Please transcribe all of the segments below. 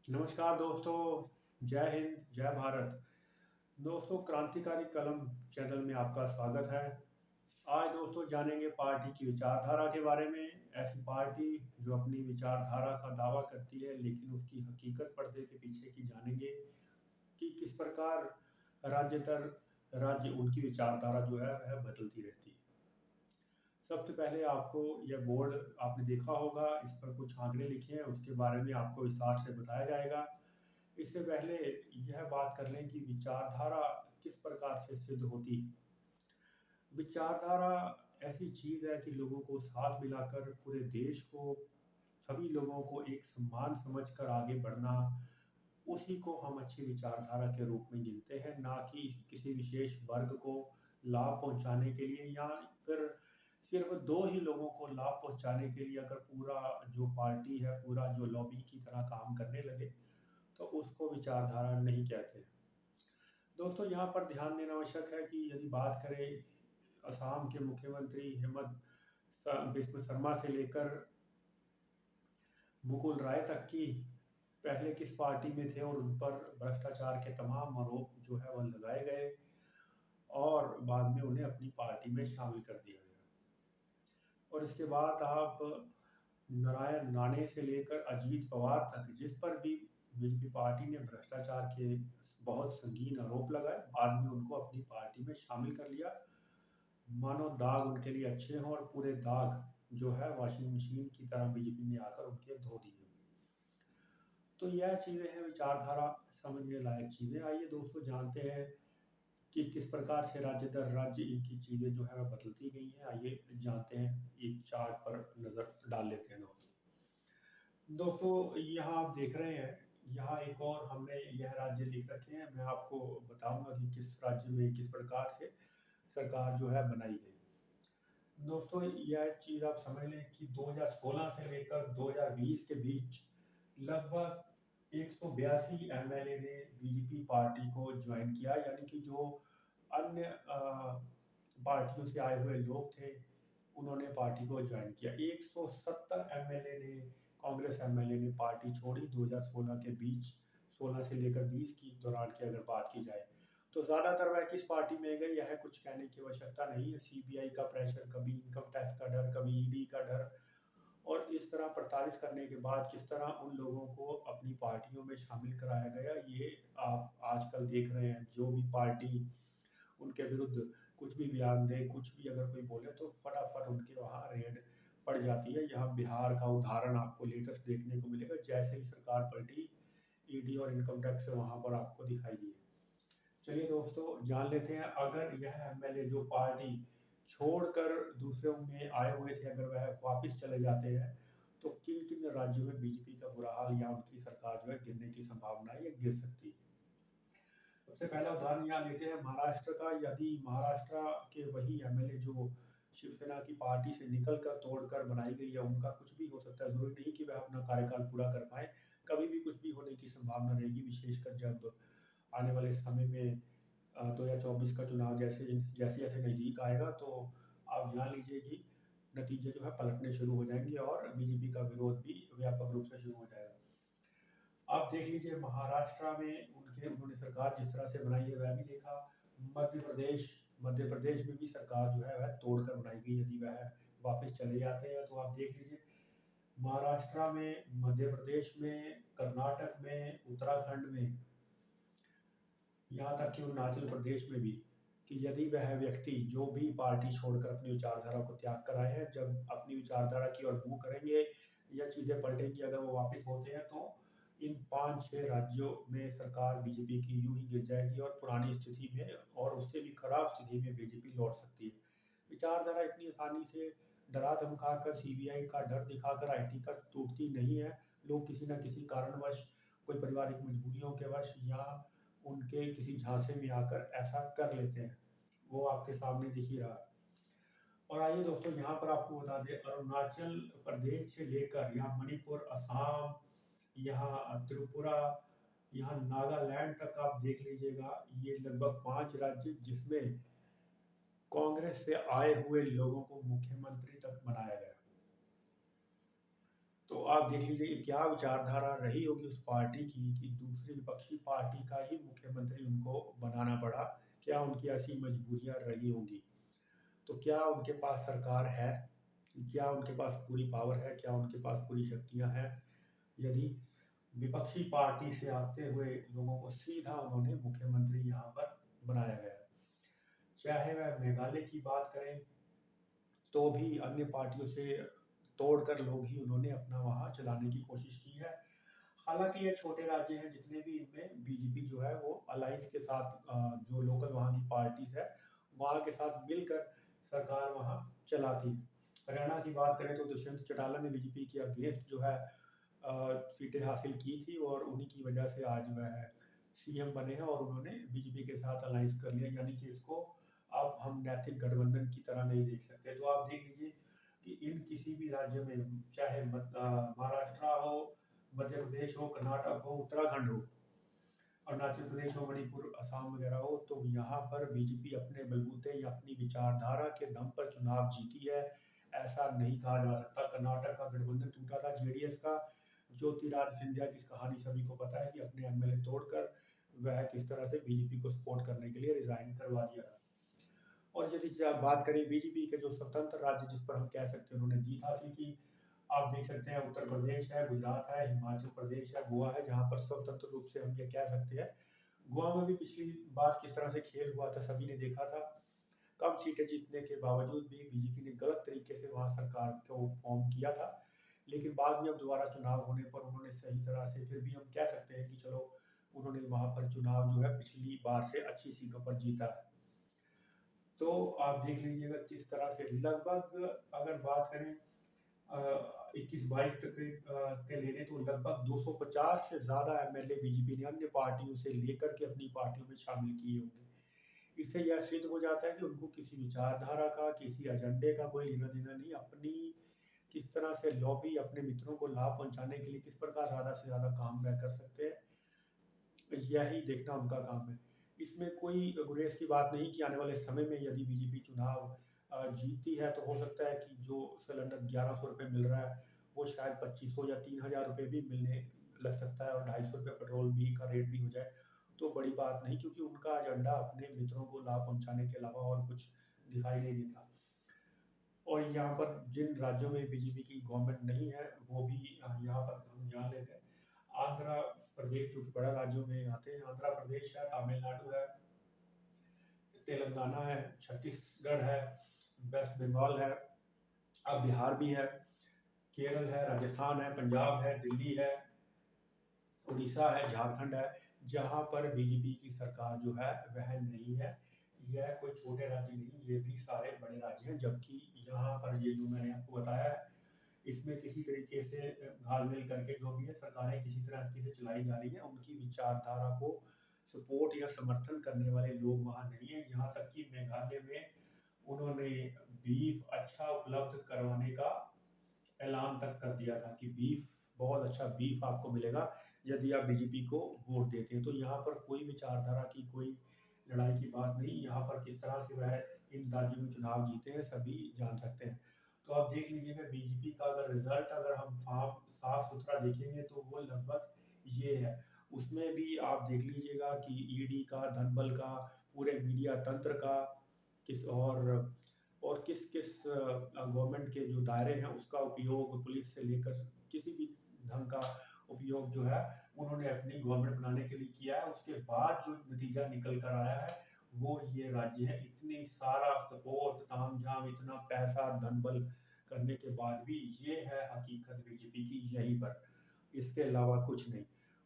नमस्कार दोस्तों, जय हिंद, जय भारत। दोस्तों, क्रांतिकारी कलम चैनल में आपका स्वागत है। आज दोस्तों जानेंगे पार्टी की विचारधारा के बारे में। ऐसी पार्टी जो अपनी विचारधारा का दावा करती है लेकिन उसकी हकीकत पर्दे के पीछे की जानेंगे कि किस प्रकार राज्य दर राज्य उनकी विचारधारा जो है वह बदलती रहती है। सबसे पहले आपको यह बोर्ड आपने देखा होगा, इस पर कुछ आंकड़े लिखे हैं, उसके बारे में आपको विस्तार से बताया जाएगा। इससे पहले यह बात कर लें कि विचारधारा किस प्रकार से सिद्ध होती है। विचारधारा ऐसी चीज़ है कि लोगों को साथ मिलाकर पूरे देश को, सभी लोगों को एक समान समझकर आगे बढ़ना, उसी को हम अच्छी विचारधारा के रूप में गिनते हैं, ना कि किसी विशेष वर्ग को लाभ पहुंचाने के लिए या फिर सिर्फ दो ही लोगों को लाभ पहुंचाने के लिए अगर पूरा जो पार्टी है, पूरा जो लॉबी की तरह काम करने लगे तो उसको विचारधारा नहीं कहते। दोस्तों, यहाँ पर ध्यान देना आवश्यक है कि यदि बात करें असम के मुख्यमंत्री हेमंत बिस्व शर्मा से लेकर मुकुल राय तक की, पहले किस पार्टी में थे और उन पर भ्रष्टाचार के तमाम आरोप जो है वह लगाए गए और बाद में उन्हें अपनी पार्टी में शामिल कर दिया गया। और इसके बाद आप नारायण राणे से लेकर अजीत पवार तक, जिस पर भी बीजेपी पार्टी ने भ्रष्टाचार के बहुत संगीन आरोप लगाए, बाद में उनको अपनी पार्टी में शामिल कर लिया। मानो दाग उनके लिए अच्छे हों और पूरे दाग जो है वॉशिंग मशीन की तरह बीजेपी ने आकर उनके धो दिए। तो यह चीज़ें हैं विचारधारा समझने लायक चीज़ें। आइए दोस्तों जानते हैं कि किस प्रकार से राज्य दर राज्य इनकी चीज़ें जो है वह बदलती गई हैं। आइए जानते हैं, एक चार्ट पर नज़र डाल लेते हैं दोस्तों। दोस्तों, यहाँ आप देख रहे हैं, यहाँ एक और हमने यह राज्य लिख रखे हैं। मैं आपको बताऊंगा कि किस राज्य में किस प्रकार से सरकार जो है बनाई गई। दोस्तों, यह चीज़ आप समझ लें कि 2016 से लेकर 2020 के बीच लगभग 182 एमएलए ने बीजेपी पार्टी को ज्वाइन किया, यानी कि जो अन्य पार्टियों से आए हुए लोग थे उन्होंने पार्टी को ज्वाइन किया। 170 एमएलए ने, कांग्रेस एमएलए ने पार्टी छोड़ी 2016 के बीच, 16 से लेकर 20 की दौरान की अगर बात की जाए तो ज़्यादातर वह किस पार्टी में गई यह कुछ कहने की आवश्यकता नहीं है। सीबीआई का प्रेशर, कभी इनकम टैक्स का डर, कभी ईडी का डर, और इस तरह प्रताड़ित करने के बाद किस तरह उन लोगों को अपनी पार्टियों में शामिल कराया गया, ये आप आजकल देख रहे हैं। जो भी पार्टी उनके विरुद्ध कुछ भी बयान दे, कुछ भी अगर कोई बोले तो फटाफट उनके वहाँ रेड पड़ जाती है। यहाँ बिहार का उदाहरण आपको लेटेस्ट देखने को मिलेगा, जैसे ही सरकार पलटी ईडी और इनकम टैक्स वहाँ पर आपको दिखाई दिए। चलिए दोस्तों जान लेते हैं, अगर यह एमएलए जो पार्टी छोड़कर दूसरों में आए हुए थे अगर वह वापस चले जाते हैं तो किन किन राज्यों में बीजेपी का बुरा हाल या उनकी सरकार जो है गिरने की संभावना है या गिर सकती है। सबसे पहला उदाहरण यहाँ लेते हैं महाराष्ट्र का। यदि महाराष्ट्र के वही एमएलए जो शिवसेना की पार्टी से निकलकर तोड़कर बनाई गई है, उनका कुछ भी हो सकता है, जरूरी नहीं कि वह अपना कार्यकाल पूरा कर पाए, कभी भी कुछ भी होने की संभावना रहेगी, विशेषकर जब आने वाले समय में 2024 का चुनाव जैसे जैसे जैसे नज़दीक आएगा तो आप जान लीजिए कि नतीजे जो है पलटने शुरू हो जाएंगे और बीजेपी का विरोध भी व्यापक रूप से शुरू हो जाएगा। आप देख लीजिए महाराष्ट्र में उन्होंने सरकार जिस तरह से बनाई है वह भी देखा। मध्य प्रदेश में भी सरकार जो है वह तोड़कर बनाई गई। यदि वह वापस चले जाते हैं तो आप देख लीजिए महाराष्ट्र में, मध्य प्रदेश में, कर्नाटक में, उत्तराखंड में, यहाँ तक कि अरुणाचल प्रदेश में भी, कि यदि वह व्यक्ति जो भी पार्टी छोड़कर अपनी विचारधारा को त्याग कर आए हैं, जब अपनी विचारधारा की ओर मुँह करेंगे या चीज़ें पलटेंगी, अगर वो वापस होते हैं तो इन 5-6 राज्यों में सरकार बीजेपी की यूं ही गिर जाएगी और पुरानी स्थिति में और उससे भी खराब स्थिति में बीजेपी लौट सकती है। विचारधारा इतनी आसानी से डरा धमकाकर, सीबीआई का डर दिखाकर, आईटी का टूटती नहीं है। लोग किसी न किसी कारणवश, कोई पारिवारिक मजबूरियों के वश या उनके किसी झांसे में आकर ऐसा कर लेते हैं। वो आपके सामने दिख ही रहा है। और आइए दोस्तों यहाँ पर आपको बता दें, अरुणाचल प्रदेश से लेकर यहाँ मणिपुर, असम, यहाँ त्रिपुरा, यहाँ नागालैंड तक आप देख लीजिएगा, ये लगभग 5 राज्य जिसमें कांग्रेस से आए हुए लोगों को मुख्यमंत्री तक बनाया गया। तो आप देख लीजिए कि क्या विचारधारा रही होगी उस पार्टी की कि दूसरी विपक्षी पार्टी का ही मुख्यमंत्री उनको बनाना पड़ा। क्या उनकी ऐसी मजबूरियां रही होंगी? तो क्या उनके पास सरकार है? क्या उनके पास पूरी पावर है? क्या उनके पास पूरी शक्तियां हैं? यदि विपक्षी पार्टी से आते हुए लोगों को सीधा उन्होंने मुख्यमंत्री यहाँ पर बनाया गया। चाहे वह मेघालय की बात करें तो भी अन्य पार्टियों से तोड़कर लोग ही उन्होंने अपना वहाँ चलाने की कोशिश की है। हालांकि ये छोटे राज्य हैं, जितने भी इनमें बीजेपी जो है वो अलायंस के साथ जो लोकल वहाँ की पार्टीज है वहाँ के साथ मिलकर सरकार वहाँ चलाती है। हरियाणा की बात करें तो दुष्यंत चौटाला ने बीजेपी के अगेंस्ट जो है सीटें हासिल की थी और उन्हीं की वजह से आज वह सीएम बने हैं और उन्होंने बीजेपी के साथ अलायंस कर लिया, यानी कि इसको अब हम नैतिक गठबंधन की तरह नहीं देख सकते। तो आप देख लीजिए कि इन किसी भी राज्य में, चाहे महाराष्ट्र हो, मध्य प्रदेश हो, कर्नाटक हो, उत्तराखंड हो, अरुणाचल प्रदेश हो, मणिपुर, असम वगैरह हो, तो यहाँ पर बीजेपी अपने बलबूते या अपनी विचारधारा के दम पर चुनाव जीती है, ऐसा नहीं कहा जा सकता। कर्नाटक का गठबंधन टूटा था जेडीएस का। ज्योतिरादित्य सिंधिया की कहानी सभी को पता है कि अपने एमएलए तोड़कर वह किस तरह से बीजेपी को सपोर्ट करने के लिए रिजाइन करवा दिया था। और यदि आप बात करें बीजेपी के जो स्वतंत्र राज्य जिस पर हम कह सकते हैं उन्होंने जीत हासिल की, आप देख सकते हैं उत्तर प्रदेश है, गुजरात है, हिमाचल प्रदेश है, गोवा है, जहाँ पर स्वतंत्र रूप से हम ये कह सकते हैं। गोवा में भी पिछली बार किस तरह से खेल हुआ था सभी ने देखा था। कम सीटें जीतने के बावजूद भी बीजेपी ने गलत तरीके से वहाँ सरकार को फॉर्म किया था, लेकिन बाद में अब दोबारा चुनाव होने पर उन्होंने सही तरह से, फिर भी हम कह सकते हैं कि चलो उन्होंने वहाँ पर चुनाव जो है पिछली बार से अच्छी सीटों पर जीता है। तो आप देख लीजिएगा किस तरह से लगभग, अगर बात करें 21-22 तक के ले लें तो लगभग 250 से ज़्यादा एमएलए बीजेपी ने अन्य पार्टियों से लेकर के अपनी पार्टियों में शामिल किए होंगे। इससे यह सिद्ध हो जाता है कि उनको किसी विचारधारा का, किसी एजेंडे का कोई लेना देना नहीं। अपनी किस तरह से लॉबी, अपने मित्रों को लाभ पहुंचाने के लिए किस प्रकार ज़्यादा से ज़्यादा काम वह कर सकते हैं, यही देखना उनका काम है। इसमें कोई गुरेज की बात नहीं कि आने वाले समय में यदि बीजेपी चुनाव जीतती है तो हो सकता है कि जो सिलेंडर 1100 रुपये मिल रहा है वो शायद 2500 या 3000 रुपये भी मिलने लग सकता है और 250 रुपये पेट्रोल भी का रेट भी हो जाए तो बड़ी बात नहीं, क्योंकि उनका एजेंडा अपने मित्रों को लाभ पहुंचाने के अलावा और कुछ दिखाई नहीं देता। और यहाँ पर जिन राज्यों में बीजेपी की गवर्नमेंट नहीं है वो भी यहाँ पर हम जान लेते हैं। आंध्र प्रदेश जो कि बड़ा राज्यों में आते हैं, आंध्र प्रदेश है, तमिलनाडु है, तेलंगाना है, छत्तीसगढ़ है, वेस्ट बंगाल है, अब बिहार भी है, केरल है, राजस्थान है, पंजाब है, दिल्ली है, उड़ीसा है, झारखंड है, जहाँ पर बीजेपी की सरकार जो है वह नहीं है। यह कोई छोटे राज्य नहीं, ये भी सारे बड़े राज्य हैं, जबकि यहाँ पर ये जो मैंने आपको बताया है इसमें किसी तरीके से घालमेल करके जो भी है सरकारें किसी तरह से चलाई जा रही है, उनकी विचारधारा को सपोर्ट या समर्थन करने वाले लोग वहाँ नहीं है। यहाँ तक कि मेघालय में उन्होंने बीफ अच्छा उपलब्ध करवाने का ऐलान तक कर दिया था कि बीफ, बहुत अच्छा बीफ आपको मिलेगा यदि आप बीजेपी को वोट देते हैं। तो यहाँ पर कोई विचारधारा की कोई लड़ाई की बात नहीं, यहाँ पर किस तरह से वह इन राज्यों में चुनाव जीते हैं सभी जान सकते हैं। तो आप देख लीजिएगा बीजेपी का अगर रिजल्ट अगर हम साफ सुथरा देखेंगे तो वो लगभग ये है। उसमें भी आप देख लीजिएगा कि ईडी का, धनबल का, पूरे मीडिया तंत्र का, किस और किस किस गवर्नमेंट के जो दायरे हैं उसका उपयोग, पुलिस से लेकर किसी भी ढंग का उपयोग जो है उन्होंने अपनी गवर्नमेंट बनाने के लिए किया है। उसके बाद जो नतीजा निकल कर आया है वो ये राज्य है। इतनी सारा सपोर्ट, तामझाम, इतना पैसा, धनबल करने के बाद भी ये है हकीकत बीजेपी की यहीं पर, इसके अलावा कुछ नहीं।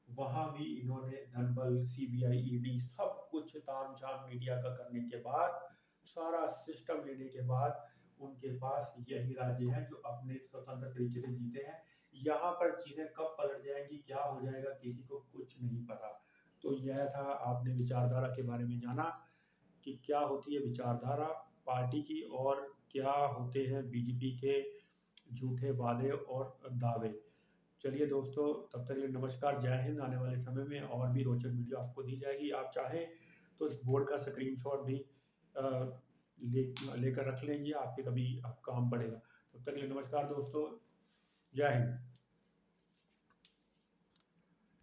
वहाँ भी इन्होंने धनबल, सीबीआई, ईडी सब कुछ तामझाम मीडिया का करने के बाद, सारा सिस्टम लेने के बाद उनके पास यही राज्य है जो अपने स्वतंत्र तरीके से जीते हैं। यहाँ पर चीजें कब पलट जाएंगी, क्या हो जाएगा, किसी को कुछ नहीं पता। तो यह था, आपने विचारधारा के बारे में जाना कि क्या होती है विचारधारा पार्टी की और क्या होते हैं बीजेपी के झूठे वादे और दावे। चलिए दोस्तों, तब तक के लिए नमस्कार, जय हिंद। आने वाले समय में और भी रोचक वीडियो आपको दी जाएगी। आप चाहें तो इस बोर्ड का स्क्रीनशॉट भी लेकर रख लेंगे, आपके कभी आप काम पड़ेगा। तब तक के लिए नमस्कार दोस्तों, जय हिंद।